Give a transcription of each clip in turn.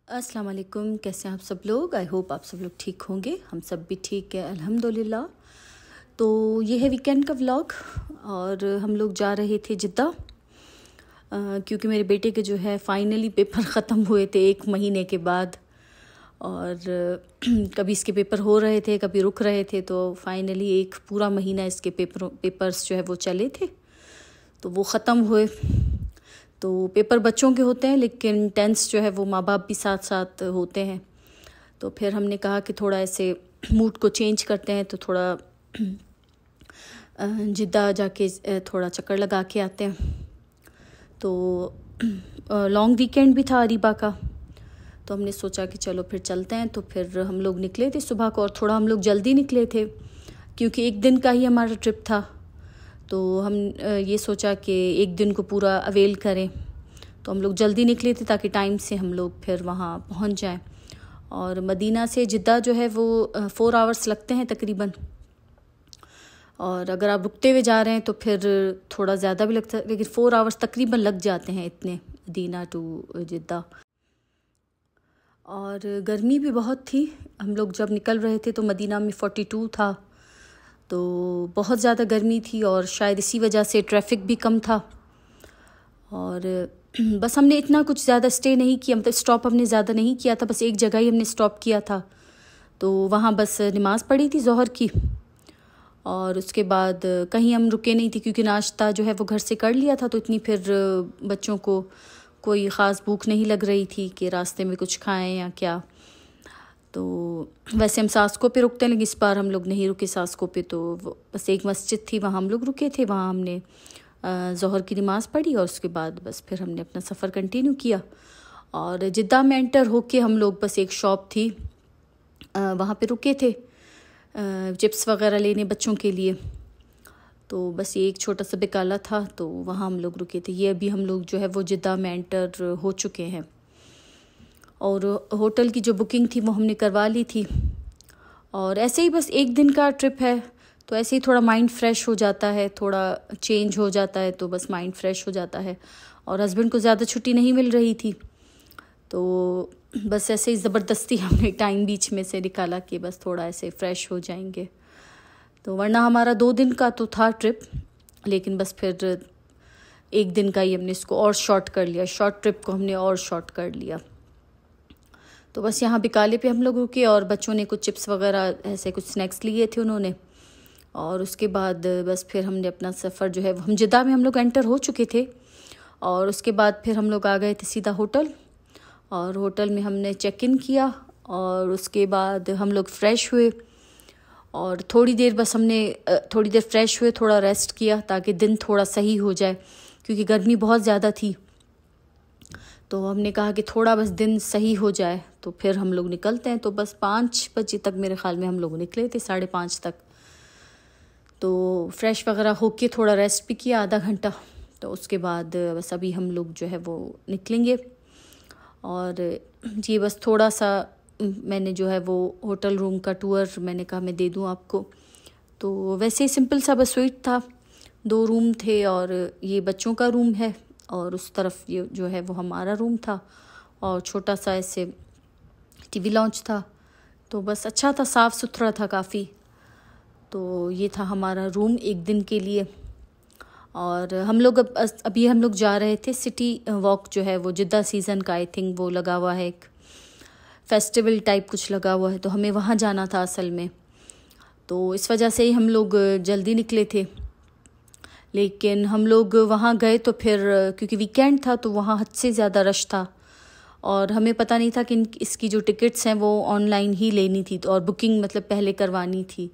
अस्सलाम वालेकुम। कैसे हैं आप सब लोग? आई होप आप सब लोग ठीक होंगे। हम सब भी ठीक है अल्हम्दुलिल्लाह। तो ये है वीकेंड का व्लॉग और हम लोग जा रहे थे जिद्दा क्योंकि मेरे बेटे के जो है फाइनली पेपर ख़त्म हुए थे 1 महीने के बाद। और कभी इसके पेपर हो रहे थे, कभी रुक रहे थे, तो फाइनली 1 पूरा महीना इसके पेपर्स जो है वो चले थे, तो वो ख़त्म हुए। तो पेपर बच्चों के होते हैं लेकिन टेंस जो है वो माँ बाप भी साथ साथ होते हैं। तो फिर हमने कहा कि थोड़ा ऐसे मूड को चेंज करते हैं, तो थोड़ा जिद्दा जाके थोड़ा चक्कर लगा के आते हैं। तो लॉन्ग वीकेंड भी था अरीबा का, तो हमने सोचा कि चलो फिर चलते हैं। तो फिर हम लोग निकले थे सुबह को, और थोड़ा हम लोग जल्दी निकले थे क्योंकि 1 दिन का ही हमारा ट्रिप था। तो हम ये सोचा कि 1 दिन को पूरा अवेल करें, तो हम लोग जल्दी निकले थे ताकि टाइम से हम लोग फिर वहाँ पहुँच जाएं। और मदीना से जिद्दा जो है वो 4 आवर्स लगते हैं तकरीबन, और अगर आप रुकते हुए जा रहे हैं तो फिर थोड़ा ज़्यादा भी लगता है, लेकिन 4 आवर्स तकरीबन लग जाते हैं इतने, मदीना टू जिद्दा। और गर्मी भी बहुत थी। हम लोग जब निकल रहे थे तो मदीना में 42 था, तो बहुत ज़्यादा गर्मी थी और शायद इसी वजह से ट्रैफिक भी कम था। और बस हमने इतना कुछ ज़्यादा स्टे नहीं किया, मतलब स्टॉप हमने ज़्यादा नहीं किया था, बस एक जगह ही हमने स्टॉप किया था। तो वहाँ बस नमाज़ पढ़ी थी ज़ोहर की, और उसके बाद कहीं हम रुके नहीं थे क्योंकि नाश्ता जो है वो घर से कर लिया था। तो इतनी फिर बच्चों को कोई ख़ास भूख नहीं लग रही थी कि रास्ते में कुछ खाएं या क्या। तो वैसे हम सासको पे रुकते हैं, लेकिन इस बार हम लोग नहीं रुके सासको पे। तो बस एक मस्जिद थी, वहाँ हम लोग रुके थे, वहाँ हमने ज़ोहर की नमाज़ पढ़ी और उसके बाद बस फिर हमने अपना सफ़र कंटिन्यू किया। और जिद्दा में एंटर होके हम लोग बस एक शॉप थी वहाँ पे रुके थे चिप्स वगैरह लेने बच्चों के लिए। तो बस ये एक छोटा सा बिकाला था, तो वहाँ हम लोग रुके थे। ये अभी हम लोग जो है वो जिद्दा में एंटर हो चुके हैं, और होटल की जो बुकिंग थी वो हमने करवा ली थी। और ऐसे ही बस 1 दिन का ट्रिप है, तो ऐसे ही थोड़ा माइंड फ्रेश हो जाता है, थोड़ा चेंज हो जाता है, तो बस माइंड फ्रेश हो जाता है। और हस्बैंड को ज़्यादा छुट्टी नहीं मिल रही थी, तो बस ऐसे ही ज़बरदस्ती हमने टाइम बीच में से निकाला कि बस थोड़ा ऐसे फ्रेश हो जाएंगे। तो वरना हमारा 2 दिन का तो था ट्रिप, लेकिन बस फिर 1 दिन का ही हमने इसको और शॉर्ट कर लिया, शॉर्ट ट्रिप को हमने और शॉर्ट कर लिया। तो बस यहाँ बिकाले पे हम लोग रुके, और बच्चों ने कुछ चिप्स वगैरह ऐसे कुछ स्नैक्स लिए थे उन्होंने। और उसके बाद बस फिर हमने अपना सफ़र जो है हम जिद्दा में हम लोग एंटर हो चुके थे, और उसके बाद फिर हम लोग आ गए थे सीधा होटल, और होटल में हमने चेक इन किया। और उसके बाद हम लोग फ़्रेश हुए, और थोड़ी देर बस हमने थोड़ी देर फ्रेश हुए, थोड़ा रेस्ट किया ताकि दिन थोड़ा सही हो जाए, क्योंकि गर्मी बहुत ज़्यादा थी। तो हमने कहा कि थोड़ा बस दिन सही हो जाए तो फिर हम लोग निकलते हैं। तो बस 5 बजे तक मेरे ख़्याल में हम लोग निकले थे, 5:30 तक। तो फ्रेश वगैरह होके थोड़ा रेस्ट भी किया आधा घंटा, तो उसके बाद बस अभी हम लोग जो है वो निकलेंगे। और ये बस थोड़ा सा मैंने जो है वो होटल रूम का टूर मैंने कहा मैं दे दूं आपको। तो वैसे ही सिंपल सा बस स्वीट था, 2 रूम थे, और ये बच्चों का रूम है, और उस तरफ ये जो है वो हमारा रूम था, और छोटा सा ऐसे टीवी लॉन्च था। तो बस अच्छा था, साफ़ सुथरा था काफ़ी। तो ये था हमारा रूम 1 दिन के लिए। और हम लोग अभी हम लोग जा रहे थे सिटी वॉक, जो है वो जिद्दा सीज़न का आई थिंक वो लगा हुआ है, एक फेस्टिवल टाइप कुछ लगा हुआ है, तो हमें वहाँ जाना था असल में। तो इस वजह से ही हम लोग जल्दी निकले थे। लेकिन हम लोग वहाँ गए तो फिर क्योंकि वीकेंड था तो वहाँ हद से ज़्यादा रश था, और हमें पता नहीं था कि इसकी जो टिकट्स हैं वो ऑनलाइन ही लेनी थी, तो और बुकिंग मतलब पहले करवानी थी।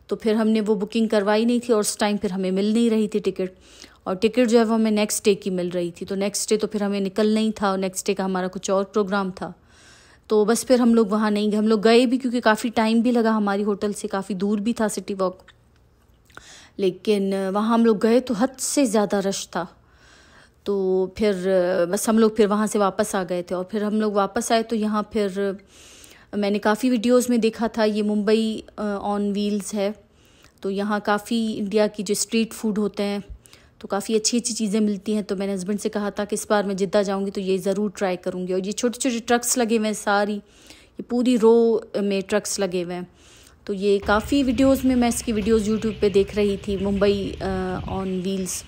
तो फिर हमने वो बुकिंग करवाई नहीं थी, और उस टाइम फिर हमें मिल नहीं रही थी टिकट, और टिकट जो है वो हमें नेक्स्ट डे की मिल रही थी। तो नेक्स्ट डे तो फिर हमें निकलना ही था, और नेक्स्ट डे का हमारा कुछ और प्रोग्राम था। तो बस फिर हम लोग वहाँ नहीं गए। हम लोग गए भी क्योंकि काफ़ी टाइम भी लगा, हमारी होटल से काफ़ी दूर भी था सिटी वॉक, लेकिन वहाँ हम लोग गए तो हद से ज़्यादा रश था। तो फिर बस हम लोग फिर वहाँ से वापस आ गए थे, और फिर हम लोग वापस आए तो यहाँ फिर मैंने काफ़ी वीडियोस में देखा था, ये मुंबई ऑन व्हील्स है। तो यहाँ काफ़ी इंडिया की जो स्ट्रीट फूड होते हैं तो काफ़ी अच्छी अच्छी चीज़ें मिलती हैं। तो मैंने हस्बैंड से कहा था कि इस बार मैं जिद्दा जाऊँगी तो ये ज़रूर ट्राई करूँगी। और ये छोटे छोटे ट्रक्स लगे हुए हैं, सारी ये पूरी रो में ट्रक्स लगे हुए हैं। तो ये काफ़ी वीडियोस में मैं इसकी वीडियोस यूट्यूब पे देख रही थी, मुंबई ऑन व्हील्स।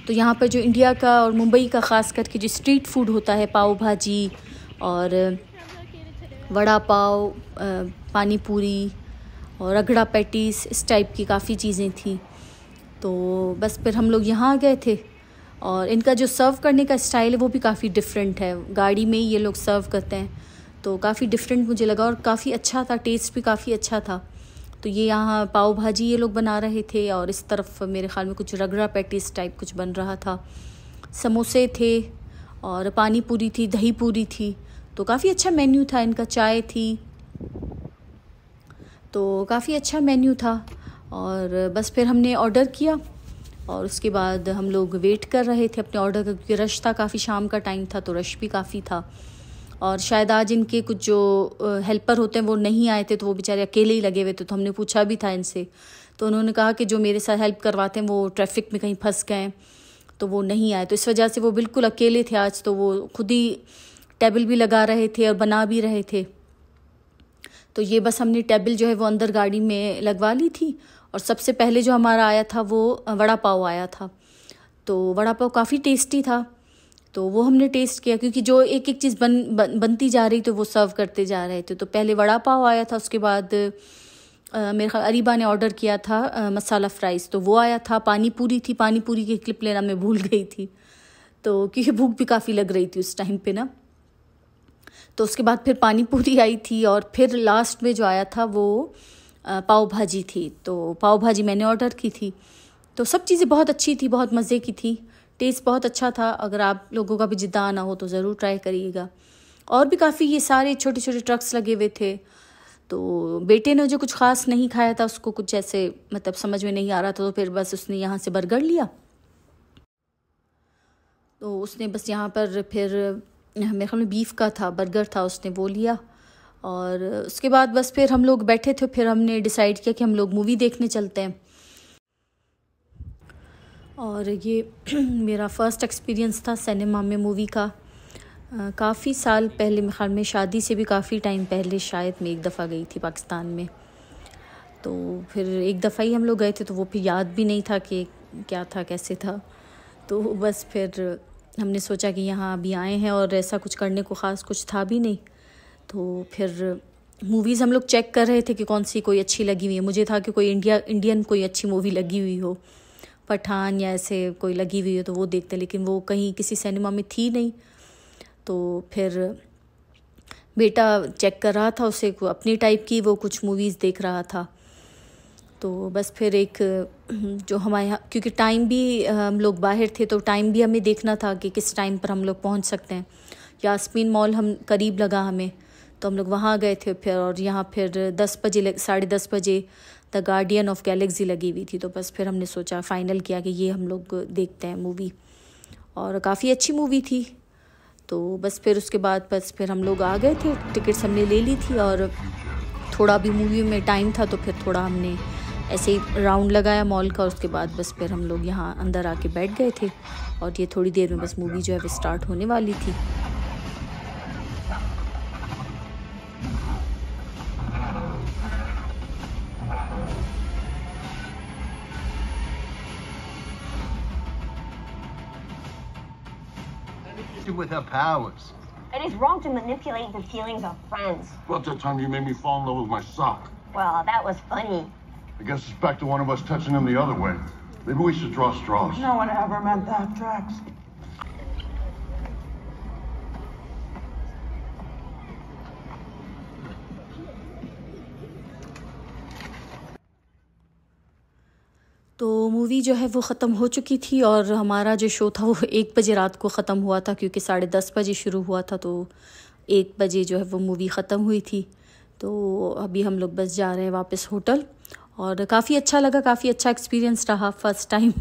तो यहाँ पर जो इंडिया का और मुंबई का ख़ास करके जो स्ट्रीट फूड होता है, पाव भाजी और वड़ा पाव, पानी पूरी और रगड़ा पैटीज, इस टाइप की काफ़ी चीज़ें थी। तो बस फिर हम लोग यहाँ गए थे। और इनका जो सर्व करने का स्टाइल है वो भी काफ़ी डिफरेंट है, गाड़ी में ही ये लोग सर्व करते हैं। तो काफ़ी डिफरेंट मुझे लगा और काफ़ी अच्छा था, टेस्ट भी काफ़ी अच्छा था। तो ये यहाँ पाव भाजी ये लोग बना रहे थे और इस तरफ मेरे ख़्याल में कुछ रगड़ा पैटीज टाइप कुछ बन रहा था। समोसे थे और पानी पूरी थी, दही पूरी थी। तो काफ़ी अच्छा मेन्यू था इनका, चाय थी। तो काफ़ी अच्छा मेन्यू था। और बस फिर हमने ऑर्डर किया और उसके बाद हम लोग वेट कर रहे थे अपने ऑर्डर का, क्योंकि रश था, काफ़ी शाम का टाइम था तो रश भी काफ़ी था। और शायद आज इनके कुछ जो हेल्पर होते हैं वो नहीं आए थे, तो वो बेचारे अकेले ही लगे हुए थे। तो हमने पूछा भी था इनसे, तो उन्होंने कहा कि जो मेरे साथ हेल्प करवाते हैं वो ट्रैफिक में कहीं फंस गए तो वो नहीं आए। तो इस वजह से वो बिल्कुल अकेले थे आज। तो वो खुद ही टेबल भी लगा रहे थे और बना भी रहे थे। तो ये बस हमने टेबल जो है वो अंदर गाड़ी में लगवा ली थी। और सबसे पहले जो हमारा आया था वो वड़ा पाव आया था। तो वड़ा पाव काफ़ी टेस्टी था, तो वो हमने टेस्ट किया, क्योंकि जो एक एक चीज़ बनती जा रही तो वो सर्व करते जा रहे थे। तो पहले वड़ा पाव आया था, उसके बाद मेरे ख्याल अरीबा ने ऑर्डर किया था मसाला फ्राइज़, तो वो आया था। पानी पूरी थी, पानी पूरी की क्लिप लेना मैं भूल गई थी, तो क्योंकि भूख भी काफ़ी लग रही थी उस टाइम पे ना। तो उसके बाद फिर पानी पूरी आई थी और फिर लास्ट में जो आया था वो पाव भाजी थी। तो पाव भाजी मैंने ऑर्डर की थी। तो सब चीज़ें बहुत अच्छी थी, बहुत मज़े की थी, टेस्ट बहुत अच्छा था। अगर आप लोगों का भी जिद्दा आना हो तो ज़रूर ट्राई करिएगा। और भी काफ़ी ये सारे छोटे छोटे ट्रक्स लगे हुए थे। तो बेटे ने जो कुछ ख़ास नहीं खाया था, उसको कुछ ऐसे मतलब समझ में नहीं आ रहा था, तो फिर बस उसने यहाँ से बर्गर लिया। तो उसने बस यहाँ पर फिर मेरे ख्याल में बीफ का था, बर्गर था, उसने वो लिया। और उसके बाद बस फिर हम लोग बैठे थे, फिर हमने डिसाइड किया कि हम लोग मूवी देखने चलते हैं। और ये मेरा फ़र्स्ट एक्सपीरियंस था सिनेमा में मूवी का। काफ़ी साल पहले, मेरे ख्याल में शादी से भी काफ़ी टाइम पहले शायद मैं एक दफ़ा गई थी पाकिस्तान में। तो फिर एक दफ़ा ही हम लोग गए थे, तो वो फिर याद भी नहीं था कि क्या था कैसे था। तो बस फिर हमने सोचा कि यहाँ अभी आए हैं और ऐसा कुछ करने को ख़ास कुछ था भी नहीं। तो फिर मूवीज़ हम लोग चेक कर रहे थे कि कौन सी कोई अच्छी लगी हुई है। मुझे था कि कोई इंडियन कोई अच्छी मूवी लगी हुई हो, पठान या ऐसे कोई लगी हुई हो तो वो देखते, लेकिन वो कहीं किसी सिनेमा में थी नहीं। तो फिर बेटा चेक कर रहा था, उसे अपनी टाइप की वो कुछ मूवीज़ देख रहा था। तो बस फिर एक जो हमारे यहाँ, क्योंकि टाइम भी हम लोग बाहर थे तो टाइम भी हमें देखना था कि किस टाइम पर हम लोग पहुँच सकते हैं। यास्मीन मॉल हम करीब लगा हमें, तो हम लोग वहाँ गए थे फिर। और यहाँ फिर 10 बजे 10:30 बजे द गार्डियन ऑफ गैलेक्सी लगी हुई थी। तो बस फिर हमने सोचा, फ़ाइनल किया कि ये हम लोग देखते हैं मूवी। और काफ़ी अच्छी मूवी थी। तो बस फिर उसके बाद बस फिर हम लोग आ गए थे, टिकट्स हमने ले ली थी। और थोड़ा भी मूवी में टाइम था तो फिर थोड़ा हमने ऐसे ही राउंड लगाया मॉल का। उसके बाद बस फिर हम लोग यहाँ अंदर आके बैठ गए थे। और ये थोड़ी देर में बस मूवी जो है वो स्टार्ट होने वाली थी। With her powers. It is wrong to manipulate the feelings of friends. About that time you made me fall in love with my sock. Well, that was funny. I guess it's back to one of us touching him the other way. Maybe we should draw straws. No one ever meant that, Drax. तो movie जो है वो ख़त्म हो चुकी थी और हमारा जो शो था वो 1 बजे रात को ख़त्म हुआ था, क्योंकि 10:30 बजे शुरू हुआ था। तो 1 बजे जो है वो मूवी ख़त्म हुई थी। तो अभी हम लोग बस जा रहे हैं वापस होटल। और काफ़ी अच्छा लगा, काफ़ी अच्छा एक्सपीरियंस रहा फ़र्स्ट टाइम।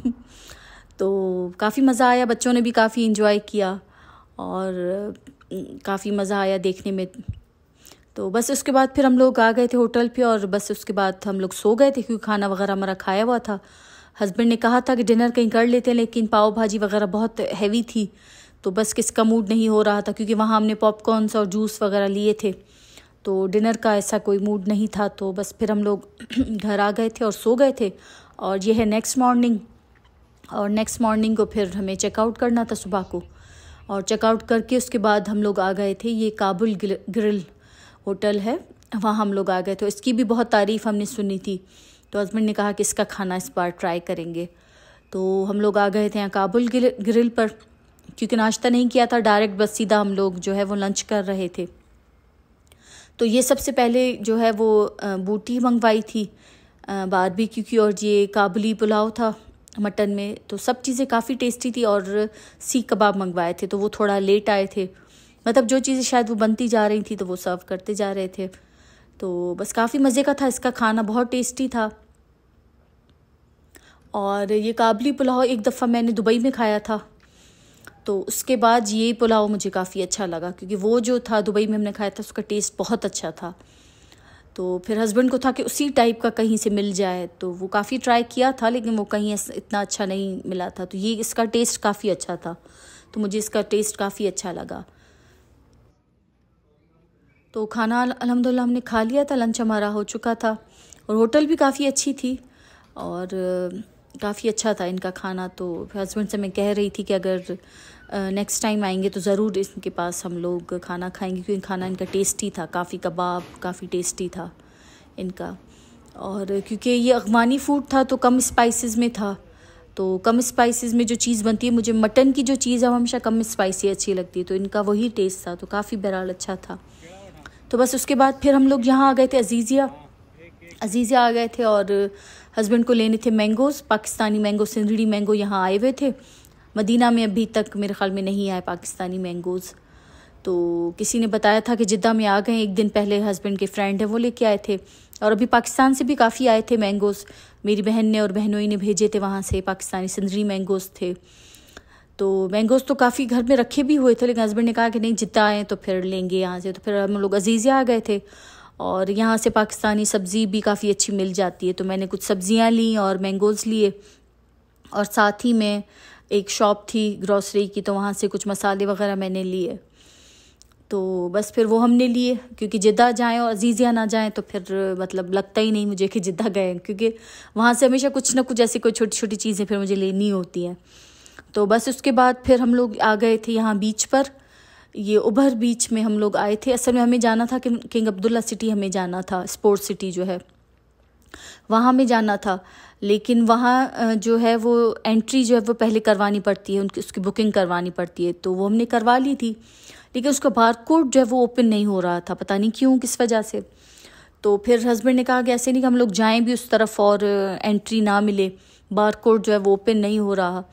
तो काफ़ी मज़ा आया, बच्चों ने भी काफ़ी इंजॉय किया और काफ़ी मज़ा आया देखने में। तो बस उसके बाद फिर हम लोग आ गए थे होटल पे और बस उसके बाद हम लोग सो गए थे, क्योंकि खाना वगैरह हमारा खाया हुआ था। हस्बैंड ने कहा था कि डिनर कहीं कर लेते हैं, लेकिन पाव भाजी वगैरह बहुत हैवी थी, तो बस किसका मूड नहीं हो रहा था, क्योंकि वहाँ हमने पॉपकॉर्न्स और जूस वगैरह लिए थे, तो डिनर का ऐसा कोई मूड नहीं था। तो बस फिर हम लोग घर आ गए थे और सो गए थे। और ये है नेक्स्ट मॉर्निंग, और नेक्स्ट मॉर्निंग को फिर हमें चेकआउट करना था सुबह को, और चेकआउट करके उसके बाद हम लोग आ गए थे। ये काबुल ग्रिल होटल है, वहाँ हम लोग आ गए थे। इसकी भी बहुत तारीफ़ हमने सुनी थी, तो हस्बैंड ने कहा कि इसका खाना इस बार ट्राई करेंगे। तो हम लोग आ गए थे यहाँ काबुल ग्रिल पर, क्योंकि नाश्ता नहीं किया था, डायरेक्ट बस सीधा हम लोग जो है वो लंच कर रहे थे। तो ये सबसे पहले जो है वो बूटी मंगवाई थी बारबेक्यू की, और ये काबुली पुलाव था मटन में। तो सब चीज़ें काफ़ी टेस्टी थी, और सीख कबाब मंगवाए थे, तो वो थोड़ा लेट आए थे, मतलब जो चीज़ें शायद वो बनती जा रही थी तो वो सर्व करते जा रहे थे। तो बस काफ़ी मज़े का था, इसका खाना बहुत टेस्टी था। और ये काबुली पुलाव एक दफ़ा मैंने दुबई में खाया था, तो उसके बाद ये पुलाव मुझे काफ़ी अच्छा लगा, क्योंकि वो जो था दुबई में हमने खाया था उसका टेस्ट बहुत अच्छा था। तो फिर हस्बैंड को था कि उसी टाइप का कहीं से मिल जाए, तो वो काफ़ी ट्राई किया था, लेकिन वो कहीं इतना अच्छा नहीं मिला था। तो ये इसका टेस्ट काफ़ी अच्छा था, तो मुझे इसका टेस्ट काफ़ी अच्छा लगा। तो खाना अल्हम्दुलिल्लाह हमने खा लिया था, लंच हमारा हो चुका था, और होटल भी काफ़ी अच्छी थी और काफ़ी अच्छा था इनका खाना। तो हस्बैंड से मैं कह रही थी कि अगर नेक्स्ट टाइम आएंगे तो ज़रूर इनके पास हम लोग खाना खाएंगे, क्योंकि खाना इनका टेस्टी था, काफ़ी कबाब काफ़ी टेस्टी था इनका। और क्योंकि ये अफ़गानी फूड था तो कम स्पाइसेस में था, तो कम स्पाइसेस में जो चीज़ बनती है, मुझे मटन की जो चीज़ है वो हमेशा कम स्पाइसी अच्छी लगती है, तो इनका वही टेस्ट था, तो काफ़ी बहरहाल अच्छा था। तो बस उसके बाद फिर हम लोग यहाँ आ गए थे अजीज़िया आ गए थे, और हस्बैंड को लेने थे mangoes, Pakistani mango, Sindhri mango यहाँ आए हुए थे। मदीना में अभी तक मेरे ख़्याल में नहीं आए पाकिस्तानी मैंगोज़, तो किसी ने बताया था कि जिद्दा में आ गए, एक दिन पहले हस्बैंड के फ्रेंड है वो लेके आए थे। और अभी पाकिस्तान से भी काफ़ी आए थे मैंगोज़, मेरी बहन ने और बहनोई ने भेजे थे वहाँ से, पाकिस्तानी सिंधड़ी मैंगोज़ थे। तो मैंगोज़ तो काफ़ी घर में रखे भी हुए थे, लेकिन हस्बैंड ने कहा कि नहीं जिद्दा आए तो फिर लेंगे यहाँ से। तो फिर हम लोग अजीज़िया आ गए थे, और यहाँ से पाकिस्तानी सब्ज़ी भी काफ़ी अच्छी मिल जाती है, तो मैंने कुछ सब्ज़ियाँ ली और मैंगोज़ लिए, और साथ ही में एक शॉप थी ग्रॉसरी की, तो वहाँ से कुछ मसाले वगैरह मैंने लिए। तो बस फिर वो हमने लिए, क्योंकि जिद्दा जाएं और अजीज़िया ना जाएं तो फिर मतलब लगता ही नहीं मुझे कि जिद्दा गए, क्योंकि वहाँ से हमेशा कुछ ना कुछ ऐसी कोई छोटी छोटी चीज़ें फिर मुझे लेनी होती हैं। तो बस उसके बाद फिर हम लोग आ गए थे यहाँ बीच पर, ये उभर बीच में हम लोग आए थे। असल में हमें जाना था कि किंग अब्दुल्ला सिटी हमें जाना था, स्पोर्ट्स सिटी जो है वहाँ हमें जाना था, लेकिन वहाँ जो है वो एंट्री जो है वो पहले करवानी पड़ती है, उसकी बुकिंग करवानी पड़ती है, तो वो हमने करवा ली थी, लेकिन उसका बारकोड जो है वो ओपन नहीं हो रहा था, पता नहीं क्यों, किस वजह से। तो फिर हस्बैंड ने कहा कि ऐसे नहीं कि हम लोग जाएँ भी उस तरफ और एंट्री ना मिले, बारकोड जो है वो ओपन नहीं हो रहा।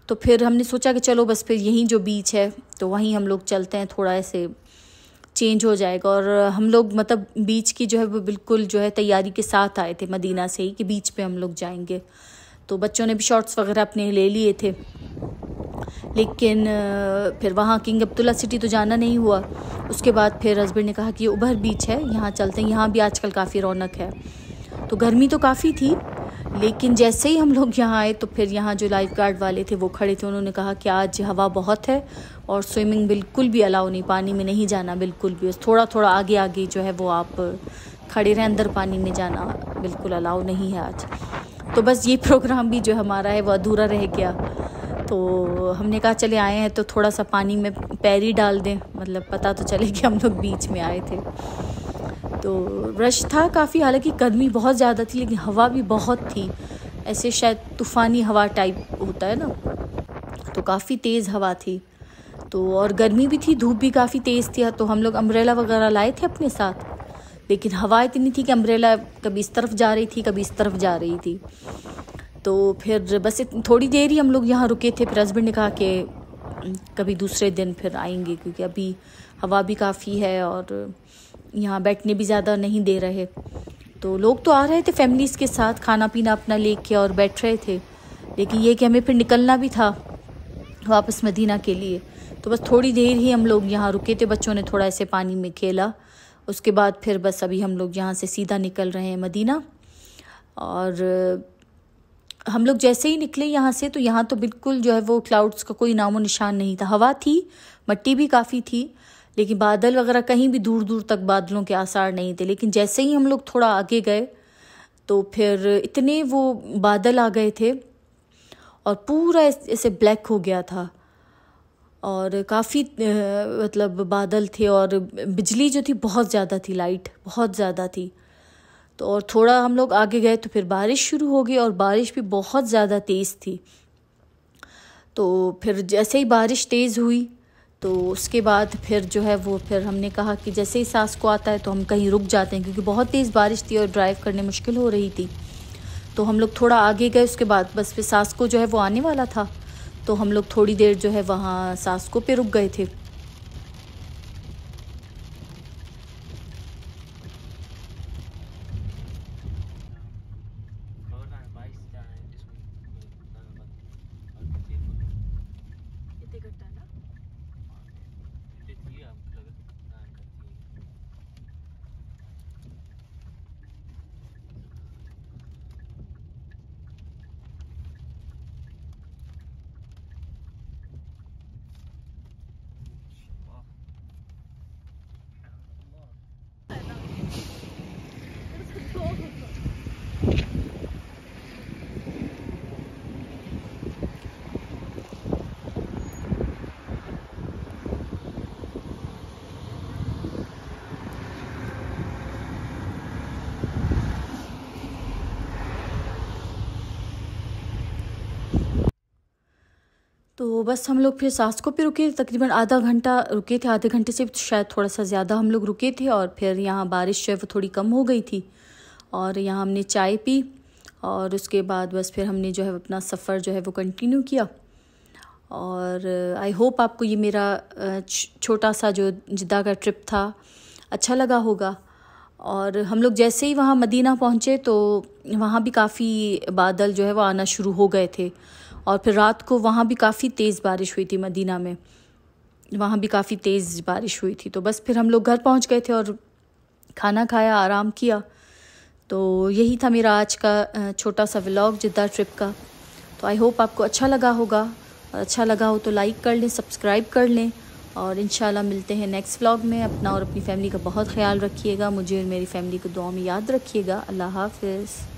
तो फिर हमने सोचा कि चलो बस फिर यहीं जो बीच है तो वहीं हम लोग चलते हैं, थोड़ा ऐसे चेंज हो जाएगा। और हम लोग मतलब बीच की जो है वो बिल्कुल जो है तैयारी के साथ आए थे मदीना से ही कि बीच पे हम लोग जाएंगे। तो बच्चों ने भी शॉर्ट्स वगैरह अपने ले लिए थे, लेकिन फिर वहाँ किंग अब्दुल्ला सिटी तो जाना नहीं हुआ। उसके बाद फिर हस्बैंड ने कहा कि ये उभर बीच है, यहाँ चलते हैं, यहाँ भी आजकल काफ़ी रौनक है। तो गर्मी तो काफ़ी थी, लेकिन जैसे ही हम लोग यहाँ आए तो फिर यहाँ जो लाइफ गार्ड वाले थे वो खड़े थे, उन्होंने कहा कि आज हवा बहुत है और स्विमिंग बिल्कुल भी अलाउ नहीं, पानी में नहीं जाना बिल्कुल भी, थोड़ा थोड़ा आगे आगे जो है वो आप खड़े रहें, अंदर पानी में जाना बिल्कुल अलाउ नहीं है आज। तो बस ये प्रोग्राम भी जो हमारा है वो अधूरा रह गया। तो हमने कहा चले आए हैं तो थोड़ा सा पानी में पैर ही डाल दें, मतलब पता तो चले कि हम लोग बीच में आए थे। तो रश था काफ़ी, हालांकि गर्मी बहुत ज़्यादा थी लेकिन हवा भी बहुत थी, ऐसे शायद तूफ़ानी हवा टाइप होता है ना, तो काफ़ी तेज़ हवा थी। तो और गर्मी भी थी, धूप भी काफ़ी तेज़ थी, तो हम लोग अम्ब्रेला वगैरह लाए थे अपने साथ, लेकिन हवा इतनी थी कि अम्ब्रेला कभी इस तरफ जा रही थी कभी इस तरफ जा रही थी। तो फिर बस थोड़ी देर ही हम लोग यहाँ रुके थे, फिर हस्बैंड ने कहा कि कभी दूसरे दिन फिर आएंगे, क्योंकि अभी हवा भी काफ़ी है और यहाँ बैठने भी ज़्यादा नहीं दे रहे। तो लोग तो आ रहे थे फैमिलीज़ के साथ, खाना पीना अपना लेके और बैठ रहे थे, लेकिन ये कि हमें फिर निकलना भी था वापस मदीना के लिए। तो बस थोड़ी देर ही हम लोग यहाँ रुके थे, बच्चों ने थोड़ा ऐसे पानी में खेला, उसके बाद फिर बस अभी हम लोग यहाँ से सीधा निकल रहे हैं मदीना। और हम लोग जैसे ही निकले यहाँ से तो यहाँ तो बिल्कुल जो है वो क्लाउड्स का कोई नामो निशान नहीं था। हवा थी, मिट्टी भी काफ़ी थी, लेकिन बादल वगैरह कहीं भी दूर दूर तक बादलों के आसार नहीं थे। लेकिन जैसे ही हम लोग थोड़ा आगे गए तो फिर इतने वो बादल आ गए थे और पूरा ऐसे ब्लैक हो गया था और काफ़ी मतलब बादल थे और बिजली जो थी बहुत ज़्यादा थी, लाइट बहुत ज़्यादा थी। तो और थोड़ा हम लोग आगे गए तो फिर बारिश शुरू हो गई और बारिश भी बहुत ज़्यादा तेज़ थी। तो फिर जैसे ही बारिश तेज़ हुई तो उसके बाद फिर जो है वो फिर हमने कहा कि जैसे ही सास को आता है तो हम कहीं रुक जाते हैं, क्योंकि बहुत तेज़ बारिश थी और ड्राइव करने मुश्किल हो रही थी। तो हम लोग थोड़ा आगे गए, उसके बाद बस फिर सास को जो है वो आने वाला था तो हम लोग थोड़ी देर जो है वहाँ सास को पे रुक गए थे। तो बस हम लोग फिर सास को पे रुके, तकरीबन आधा घंटा रुके थे, आधे घंटे से शायद थोड़ा सा ज़्यादा हम लोग रुके थे। और फिर यहाँ बारिश जो है वो थोड़ी कम हो गई थी और यहाँ हमने चाय पी और उसके बाद बस फिर हमने जो है अपना सफ़र जो है वो कंटिन्यू किया। और आई होप आपको ये मेरा छोटा सा जो जिद्दा का ट्रिप था अच्छा लगा होगा। और हम लोग जैसे ही वहाँ मदीना पहुँचे तो वहाँ भी काफ़ी बादल जो है वो आना शुरू हो गए थे और फिर रात को वहाँ भी काफ़ी तेज़ बारिश हुई थी। मदीना में वहाँ भी काफ़ी तेज़ बारिश हुई थी। तो बस फिर हम लोग घर पहुँच गए थे और खाना खाया, आराम किया। तो यही था मेरा आज का छोटा सा व्लॉग जिद्दा ट्रिप का। तो आई होप आपको अच्छा लगा होगा, और अच्छा लगा हो तो लाइक कर लें, सब्सक्राइब कर लें और इंशाल्लाह मिलते हैं नेक्स्ट व्लॉग में। अपना और अपनी फैमिली का बहुत ख्याल रखिएगा, मुझे और मेरी फैमिली को दुआ में याद रखिएगा। अल्लाह हाफ़िज़।